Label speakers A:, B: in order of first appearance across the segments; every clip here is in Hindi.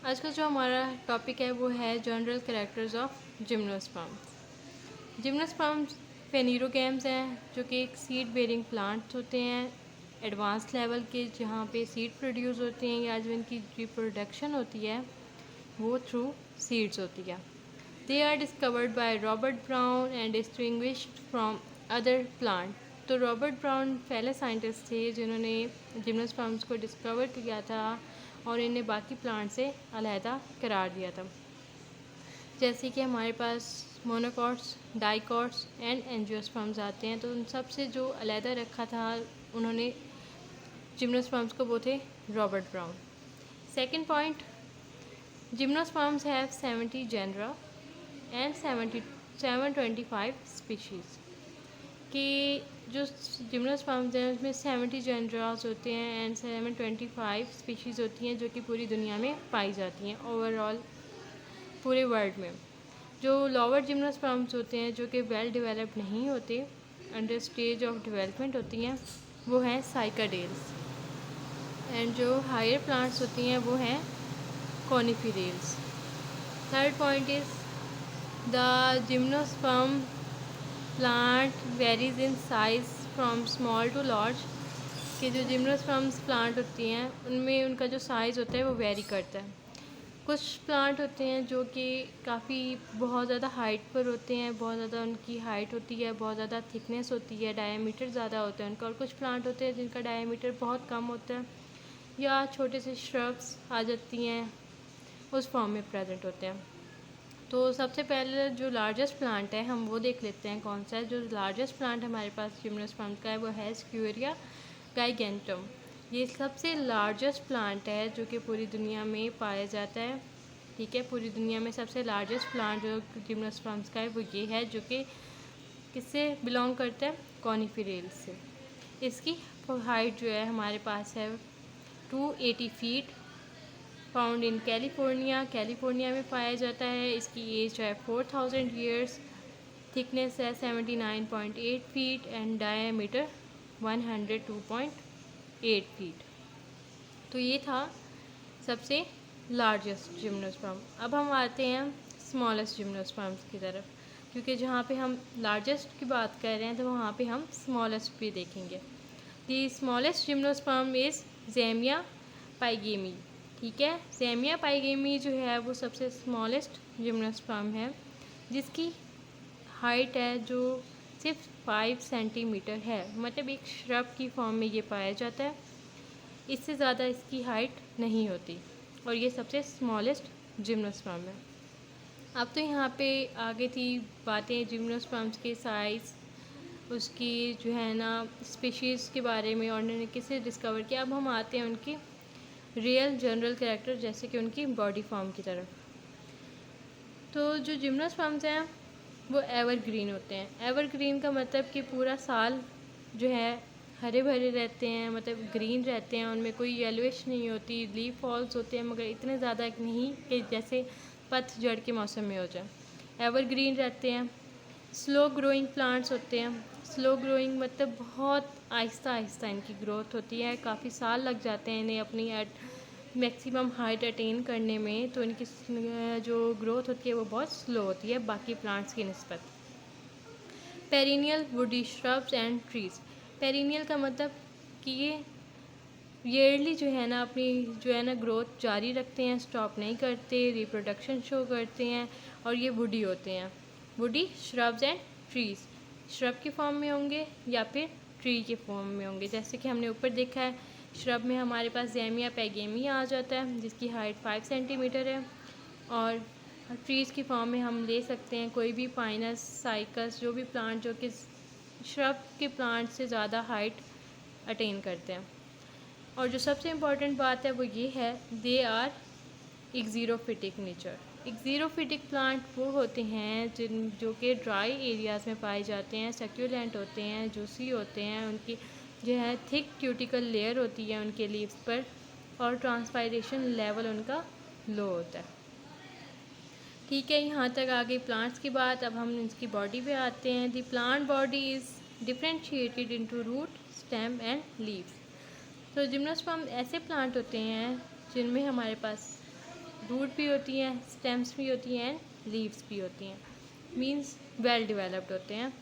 A: आज का जो हमारा टॉपिक है वो है general characters of gymnosperms. Gymnosperms phanerogams हैं जो कि एक सीड बेरिंग प्लांट्स होते हैं एडवांस लेवल के, जहाँ पे सीड प्रोड्यूस होते हैं या जो इनकी रिप्रोडक्शन होती है वो थ्रू सीड्स होती है। They are discovered by Robert Brown and distinguished from other plant. तो रॉबर्ट ब्राउन पहले साइंटिस्ट थे जिन्होंने जिम्नोस्पर्म्स को डिस्कवर किया था और इन्हें बाकी प्लांट से अलहदा करार दिया था। जैसे कि हमारे पास मोनोकॉट्स, डाइकॉट्स एंड एंजियोस्पर्म्स आते हैं, तो उन सब से जो अलहदा रखा था उन्होंने जिम्नोस्पर्म्स को, वो थे Robert Brown. Second point, gymnosperms have 70 genera and 725 species. कि जो जिम्नोस्पर्म्स हैं उसमें 70 जेनरास होते हैं एंड 725 स्पीशीज़ होती हैं जो कि पूरी दुनिया में पाई जाती हैं ओवरऑल पूरे वर्ल्ड में। जो लोअर जिम्नोस्पर्म्स होते हैं जो कि वेल डेवलप्ड नहीं होते, अंडर स्टेज ऑफ डेवलपमेंट होती हैं, वो हैं साइकाडेल्स। एंड जो हायर प्लांट्स होती हैं वो हैं coniferales. Third point is the gymnosperm plant varies in size from small to large. कि जो जिम्नोस्पर्म्स प्लांट होती हैं उनमें उनका जो साइज़ होता है वो वेरी करता है। कुछ प्लांट होते हैं जो कि काफ़ी बहुत ज़्यादा हाइट पर होते हैं, बहुत ज़्यादा उनकी हाइट होती है, बहुत ज़्यादा थिकनेस होती है, डायमीटर ज़्यादा होता है उनका। और कुछ प्लांट होते हैं जिनका डायमीटर बहुत कम होता है या छोटे से श्रब्स आ जाती हैं उस फॉर्म में प्रेजेंट होते हैं। तो सबसे पहले जो लार्जेस्ट प्लांट है हम वो देख लेते हैं कौन सा है। जो लार्जेस्ट प्लांट हमारे पास जिम्नोस्पर्म का है वो है स्क्यूरिया गाइगेंटम। ये सबसे लार्जेस्ट प्लांट है जो कि पूरी दुनिया में पाया जाता है। ठीक है, पूरी दुनिया में सबसे लार्जेस्ट प्लांट जो जिम्नोस्पर्म्स का है वो ये है, जो कि किससे बिलोंग करता है, कॉनिफेरेल्स से। इसकी हाइट जो है हमारे पास है 280 फीट, फाउंड इन कैलिफोर्निया में पाया जाता है। इसकी एज है 4000 ईयर्स, थिकनेस है 79.8 फीट एंड डायमीटर 102.8 फीट। तो ये था सबसे लार्जेस्ट जिम्नोस्पर्म। अब हम आते हैं स्मॉलेस्ट जिम्नोस्पर्म्स की तरफ, क्योंकि जहाँ पे हम लार्जेस्ट की बात कर रहे हैं तो वहाँ पे हम स्मॉलेस्ट भी देखेंगे। The smallest gymnosperm is zamia pygmaea. ठीक है, ज़ेमिया पाइगेमी जो है वो सबसे स्मॉलेस्ट जिम्नोस्पर्म है, जिसकी हाइट है जो सिर्फ 5 सेंटीमीटर है। मतलब एक श्रब की फॉर्म में ये पाया जाता है, इससे ज़्यादा इसकी हाइट नहीं होती और ये सबसे स्मॉलेस्ट जिम्नोस्पर्म है। अब तो यहाँ पे आगे थी बातें जिम्नोस्पर्म्स के साइज़, उसकी जो है ना स्पीशीज़ के बारे में और उन्होंने किसे डिस्कवर किया। अब हम आते हैं उनकी रियल जनरल कैरेक्टर, जैसे कि उनकी बॉडी फॉर्म की तरफ। तो जो जिम्नोस्पर्म्स हैं वो एवरग्रीन होते हैं। एवरग्रीन का मतलब कि पूरा साल जो है हरे भरे रहते हैं, मतलब ग्रीन रहते हैं, उनमें कोई येलोइश नहीं होती। लीफ फॉल्स होते हैं मगर इतने ज़्यादा नहीं कि जैसे पतझड़ के मौसम में हो जाए। एवरग्रीन रहते हैं। स्लो ग्रोइंग प्लांट्स होते हैं। स्लो ग्रोइंग मतलब बहुत आहिस्ता आहिस्ता इनकी ग्रोथ होती है, काफ़ी साल लग जाते हैं इन्हें अपनी मैक्सिमम हाइट अटेन करने में। तो इनकी जो ग्रोथ होती है वो बहुत स्लो होती है बाकी प्लांट्स की निस्बत। Perennial woody shrubs and trees. Perennial का मतलब कि ये ईयरली जो है ना अपनी जो है ना ग्रोथ जारी रखते हैं, स्टॉप नहीं करते, रिप्रोडक्शन शो करते हैं और ये वुडी होते हैं। Woody shrubs and trees, shrub के फॉर्म में होंगे या फिर ट्री के फॉर्म में होंगे। जैसे कि हमने ऊपर देखा है, श्रब में हमारे पास ज़ेमिया पैगेमिया आ जाता है जिसकी हाइट 5 सेंटीमीटर है, और ट्रीज़ की फॉर्म में हम ले सकते हैं कोई भी पाइनस, साइकस, जो भी प्लांट जो कि श्रब के प्लांट से ज़्यादा हाइट अटेन करते हैं। और जो सबसे इम्पॉर्टेंट बात है वो ये है, दे आर एक्जीरोफिटिक नेचर। एक्जीरोफिटिक प्लांट वो होते हैं जो कि ड्राई एरियाज़ में पाए जाते हैं, सक्यूलेंट होते हैं, जूसी होते हैं, उनकी जो है थिक क्यूटिकल लेयर होती है उनके लीव्स पर, और ट्रांसपायरेशन लेवल उनका लो होता है। ठीक है, यहाँ तक आ गई प्लांट्स की बात। अब हम इसकी बॉडी पे आते हैं। The plant body is differentiated into root, stem and leaves. तो जिम्नोस्पर्म ऐसे प्लांट होते हैं जिनमें हमारे पास रूट भी होती हैं, स्टेम्स भी होती हैं एंड लीव्स भी होती हैं, मीन्स वेल डेवलप्ड होते हैं।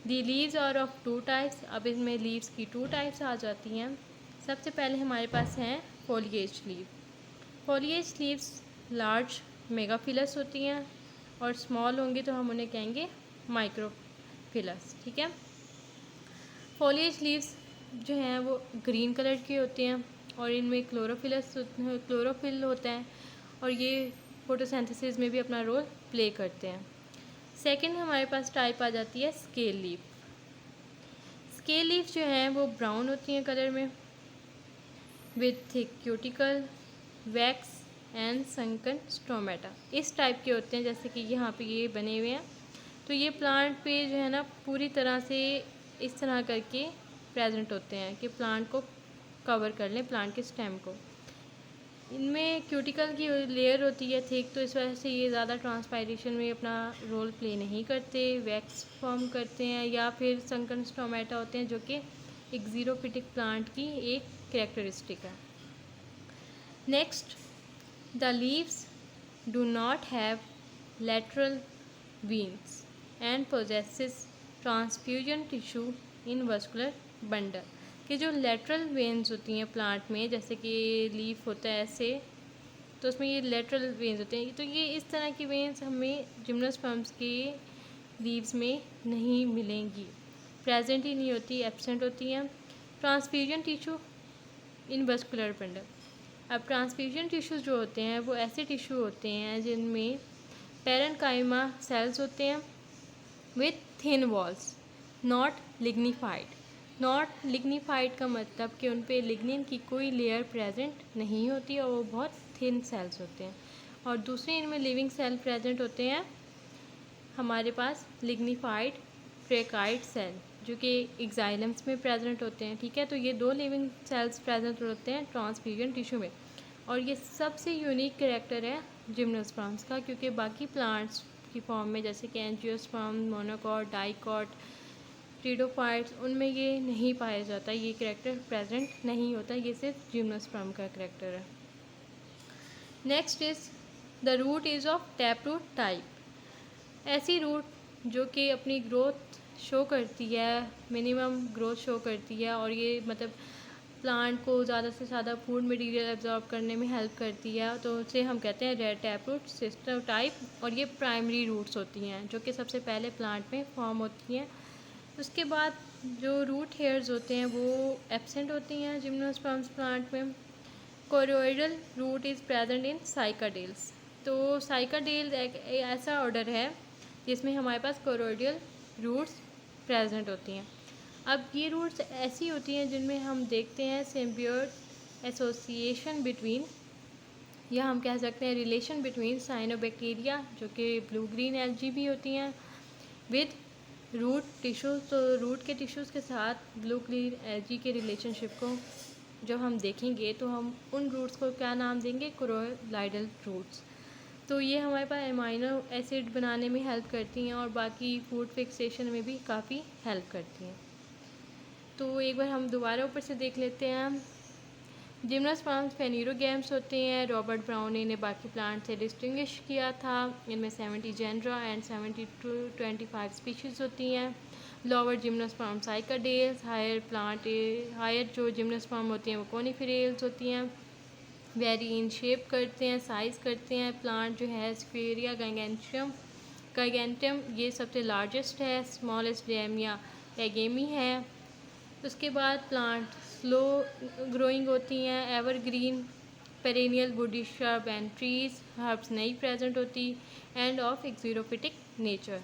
A: The leaves are of two types. अब इसमें लीव्स की टू टाइप्स आ जाती हैं। सबसे पहले हमारे पास हैं foliage leave. Foliage leaves large megaphyllous होती हैं और स्मॉल होंगी तो हम उन्हें कहेंगे माइक्रोफिलस। ठीक है। फोलिएज लीव्स जो हैं वो ग्रीन कलर के होते हैं और इनमें क्लोरोफिल होता है और ये फोटोसिंथेसिस में भी अपना रोल प्ले करते हैं। सेकंड हमारे पास टाइप आ जाती है स्केल लीफ। स्केल लीफ जो हैं वो ब्राउन होती हैं कलर में, with thick cuticle, wax and sunken stomata. इस टाइप के होते हैं, जैसे कि यहाँ पे ये बने हुए हैं। तो ये प्लांट पे जो है ना पूरी तरह से इस तरह करके प्रेजेंट होते हैं कि प्लांट को कवर कर लें, प्लांट के स्टेम को। इनमें क्यूटिकल की लेयर होती है थिक, तो इस वजह से ये ज़्यादा ट्रांसपायरेशन में अपना रोल प्ले नहीं करते, वैक्स फॉर्म करते हैं, या फिर संकन स्टोमेटा होते हैं जो कि एक ज़ीरोफिटिक प्लांट की एक कैरेक्टरिस्टिक है। Next, the leaves do not have lateral veins and possesses transfusion tissue in vascular bundle। कि जो लेटरल वेन्स होती हैं प्लांट में, जैसे कि लीफ होता है ऐसे, तो उसमें ये लेटरल वेन्स होते हैं। तो ये इस तरह की वेन्स हमें जिम्नोस्पर्म्स के लीव्स में नहीं मिलेंगी, प्रेजेंट ही नहीं होती, एब्सेंट होती हैं। Transfusion tissue in vascular bundle. अब ट्रांसफ्यूजन टिश्यूज़ जो होते हैं वो ऐसे टिश्यू होते हैं जिनमें पेरेन्काइमा सेल्स होते हैं with thin walls, not lignified. Not lignified का मतलब कि उन पे लिग्निन की कोई लेयर प्रेजेंट नहीं होती और वो बहुत थिन सेल्स होते हैं। और दूसरे इनमें लिविंग सेल प्रेजेंट होते हैं हमारे पास लिग्निफाइड ट्रेकाइड सेल, जो कि एक्साइलम्स में प्रेजेंट होते हैं। ठीक है, तो ये दो लिविंग सेल्स प्रेजेंट होते हैं ट्रांसफ्यूजन टिश्यू में। और ये सबसे यूनिक कैरेक्टर है जिम्नोस्पर्म्स का, क्योंकि बाकी प्लांट्स की फॉर्म में जैसे कि एंजियोस्पर्म, मोनोकॉट, डाइकॉट, ट्रिडोफाइट्स, उनमें ये नहीं पाया जाता, ये कैरेक्टर प्रेजेंट नहीं होता, ये सिर्फ जिम्नोस्पर्म का कैरेक्टर है। Next is the root is of tap root type. ऐसी रूट जो कि अपनी ग्रोथ शो करती है, मिनिमम ग्रोथ शो करती है, और ये मतलब प्लांट को ज़्यादा से ज़्यादा फूड मटेरियल एब्जॉर्ब करने में हेल्प करती है, तो उसे हम कहते हैं red tap root system type. और ये प्राइमरी रूट्स होती हैं जो कि सबसे पहले प्लांट में फॉर्म होती हैं। उसके बाद जो रूट हेयर्स होते हैं वो एब्सेंट होती हैं जिम्नोस्पर्म्स प्लांट में। Coralloid root is present in cycadales. तो साइकाडेल एक ऐसा ऑर्डर है जिसमें हमारे पास कोरोइडल रूट्स प्रेजेंट होती हैं। अब ये रूट्स ऐसी होती हैं जिनमें हम देखते हैं सिम्बियोट एसोसिएशन बिटवीन, या हम कह सकते हैं रिलेशन बिटवीन साइनोबैक्टीरिया, जो कि ब्लू ग्रीन एल्गी भी होती हैं, विद रूट टिश्यूज़। तो रूट के टिश्यूज़ के साथ ब्लू ग्रीन एल्गी के रिलेशनशिप को जब हम देखेंगे तो हम उन रूट्स को क्या नाम देंगे, कोरोइडल रूट्स। तो ये हमारे पास अमाइनो एसिड बनाने में हेल्प करती हैं और बाकी फूड फिक्सेशन में भी काफ़ी हेल्प करती हैं। तो एक बार हम दोबारा ऊपर से देख लेते हैं। जिम्नोस्पर्म्स फेनिरोगैम्स होते हैं। रॉबर्ट ब्राउन ने इन्हें बाकी प्लांट से डिस्टिंग्विश किया था। इनमें 70 जेनरा एंड 70 to 25 स्पीशीज़ होती हैं। लोअर जिम्नोस्पर्म साइकाडेल्स, हायर जो जिम्नोस्पर्म होती हैं वो कोनिफेरेल्स होती हैं। वेरी इन शेप करते हैं, साइज़ करते हैं। प्लांट जो है स्फेरिया गाइगेंटियम ये सबसे लार्जेस्ट है। स्मॉलेस्ट डेमिया एगेमी है। उसके बाद प्लांट स्लो ग्रोइंग होती हैं, evergreen, perennial woody shrub and trees, herbs नहीं प्रेजेंट होती, and of xerophytic nature.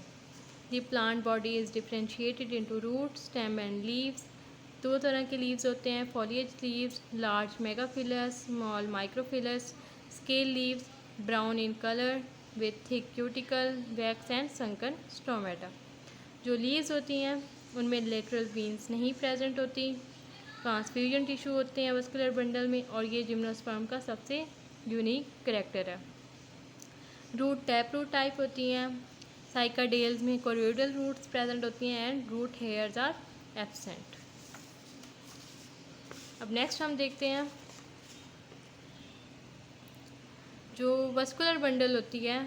A: The plant body is differentiated into root, stem and leaves. दो तरह के लीव्स होते हैं, foliage leaves, large megaphyllous, small microphyllous. Scale leaves brown in colour with thick cuticle, wax and sunken stomata. जो लीव्स होती हैं उनमें लेटरल वेन्स नहीं प्रेजेंट होती, ट्रांसफ्यूजन टिश्यू होते हैं वस्कुलर बंडल में, और ये जिम्नोस्पर्म का सबसे यूनिक कैरेक्टर है। रूट टैप रूट टाइप होती हैं। साइकाडेल्स में कोरोइडल रूट्स प्रेजेंट होती हैं and root hairs are absent. अब नेक्स्ट हम देखते हैं जो वस्कुलर बंडल होती है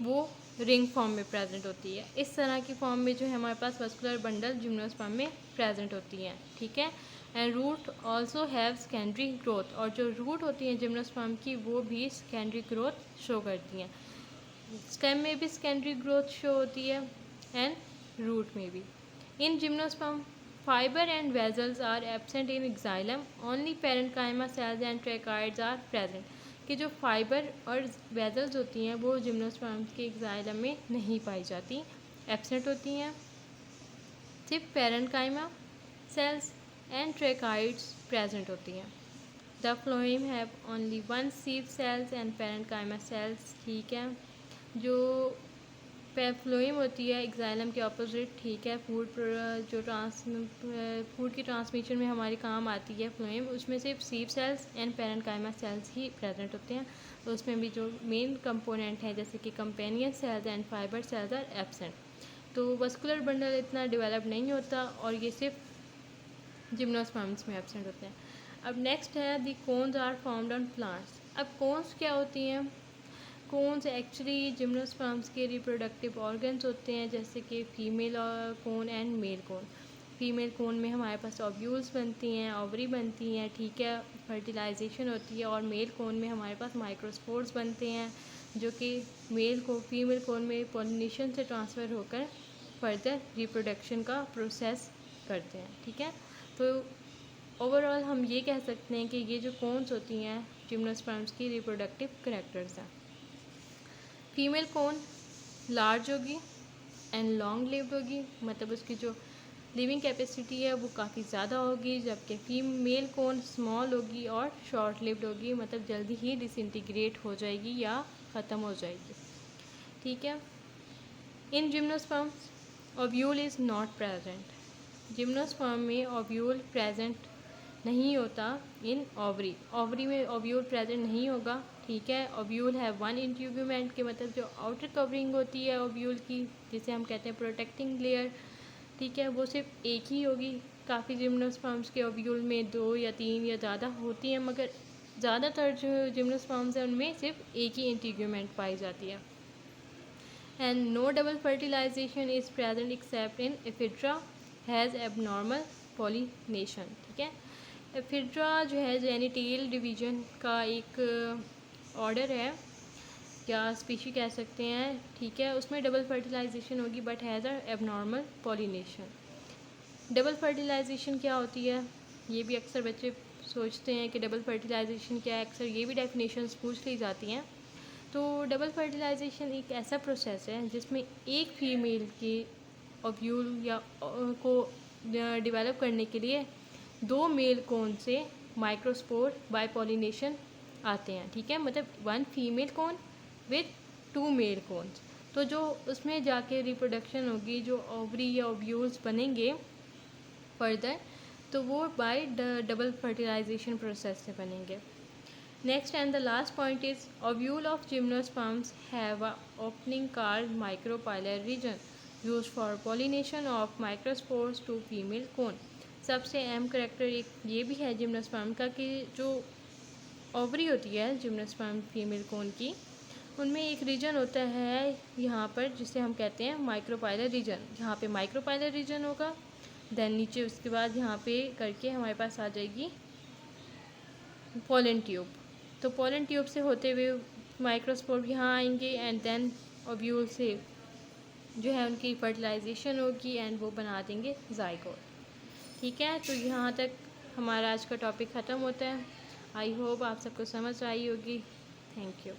A: वो रिंग फॉर्म में प्रेजेंट होती है। इस तरह की फॉर्म में जो है हमारे पास वस्कुलर बंडल जिम्नोस्पर्म में प्रेजेंट होती हैं, ठीक है। And root also have secondary growth, और जो रूट होती हैं जिम्नोस्पर्म की वो भी सेकेंडरी ग्रोथ शो करती हैं। स्टेम में भी सेकेंडरी ग्रोथ शो होती है एंड रूट में भी। In gymnosperm fibre and vessels are absent in xylem, only parenchyma cells and tracheids are present. कि जो फाइबर और वेजल्स होती हैं वो जिम्नोस्पर्म के एक्साइलम में नहीं पाई जाती, एब्सेंट होती हैं। सिर्फ parenchyma cells and tracheids present होती हैं। The phloem have only one sieve cells and parenchyma cells, ठीक है। जो फ्लोएम होती है एक्साइलम के ऑपोजिट, ठीक है। फूड की ट्रांसमिशन में हमारे काम आती है फ्लोएम, उसमें सिर्फ sieve cells and parenchyma cells ही प्रेजेंट होते हैं। तो उसमें भी जो मेन कंपोनेंट है जैसे कि companion cells and fibre cells are absent. तो वस्कुलर बंडल इतना डेवलप नहीं होता और ये सिर्फ जिम्नोस्पर्म्स में एब्सेंट होते हैं। अब नेक्स्ट है the cones are formed on plants. अब कोन्स क्या होती हैं? कोन्स एक्चुअली जिम्नोस्पर्म्स के रिप्रोडक्टिव ऑर्गन्स होते हैं, जैसे कि female cone and male cone. Female cone में हमारे पास ओव्यूल्स बनती हैं, ओवरी बनती हैं, ठीक है, फर्टिलाइजेशन होती है। और मेल कोन में हमारे पास माइक्रोस्पोर्स बनते हैं जो कि फीमेल कोन में पॉलिनेशन से ट्रांसफ़र होकर फर्दर रिप्रोडक्शन का प्रोसेस करते हैं, ठीक है। तो ओवरऑल हम ये कह सकते हैं कि ये जो कोन्स होती हैं जिम्नोस्पर्म्स की रिप्रोडक्टिव कैरेक्टर्स हैं। फीमेल कोन लार्ज होगी एंड लॉन्ग लिव्ड होगी, मतलब उसकी जो लिविंग कैपेसिटी है वो काफ़ी ज़्यादा होगी, जबकि फीमेल कोन स्मॉल होगी और शॉर्ट लिव्ड होगी, मतलब जल्दी ही डिसइंटीग्रेट हो जाएगी या ख़त्म हो जाएगी, ठीक है। इन gymnosperms ovule is not present. Gymnosperm में ओव्यूल प्रेजेंट नहीं होता। इन ओवरी में ओव्यूल प्रेजेंट नहीं होगा, ठीक है। ओव्यूल है वन इंट्यूब्यूमेंट के, मतलब जो आउटर कवरिंग होती है ओव्यूल की, जिसे हम कहते हैं प्रोटेक्टिंग लेयर, ठीक है, वो सिर्फ एक ही होगी। काफ़ी जिम्नोस्पर्म्स के ओव्यूल में 2 या 3 या ज़्यादा होती हैं, मगर ज़्यादातर जो जिम्नोस्पर्म्स हैं उनमें सिर्फ एक ही इंट्यूब्यूमेंट पाई जाती है। And no double fertilisation is present except in ephedra has abnormal pollination, ठीक है। एफिड्रा जो है जेनिटेल डिवीजन का एक ऑर्डर है या स्पीशी कह सकते हैं, ठीक है। उसमें डबल फर्टिलाइजेशन होगी but has a abnormal pollination. Double fertilisation क्या होती है ये भी अक्सर बच्चे सोचते हैं कि डबल फर्टिलाइजेशन क्या है, अक्सर ये भी डेफिनेशंस पूछ ली जाती हैं। तो डबल फर्टिलाइजेशन एक ऐसा प्रोसेस है जिसमें एक फीमेल के ओव्यूल या को डेवलप करने के लिए 2 मेल कोन से माइक्रोस्पोर बाय पॉलिनेशन आते हैं, ठीक है। मतलब 1 female cone with 2 male cones. तो जो उसमें जाके रिप्रोडक्शन होगी, जो ओवरी या ओव्यूल्स बनेंगे फर्दर, तो वो बाय डबल फर्टिलाइजेशन प्रोसेस से बनेंगे। Next and the last point is ovule of gymnosperms have a opening called micropylar region used for pollination of microspores to female cone। सबसे अहम करेक्टर एक ये भी है जिम्नोस्पर्म का कि जो ओवरी होती है जिम्नोस्पर्म फीमेल कोन की, उनमें एक रीजन होता है यहाँ पर जिसे हम कहते हैं माइक्रोपाइलर रीजन। यहाँ पे माइक्रोपाइलर रीजन होगा, देन नीचे उसके बाद यहाँ पे करके हमारे पास आ जाएगी पोलन ट्यूब। तो पोलन ट्यूब से होते हुए माइक्रोस्पोर यहाँ आएंगे एंड देन ओव्यूल से जो है उनकी फर्टिलाइजेशन होगी एंड वो बना देंगे ज़ाइगोट, ठीक है। तो यहाँ तक हमारा आज का टॉपिक ख़त्म होता है। आई होप आप सबको समझ आई होगी। Thank you.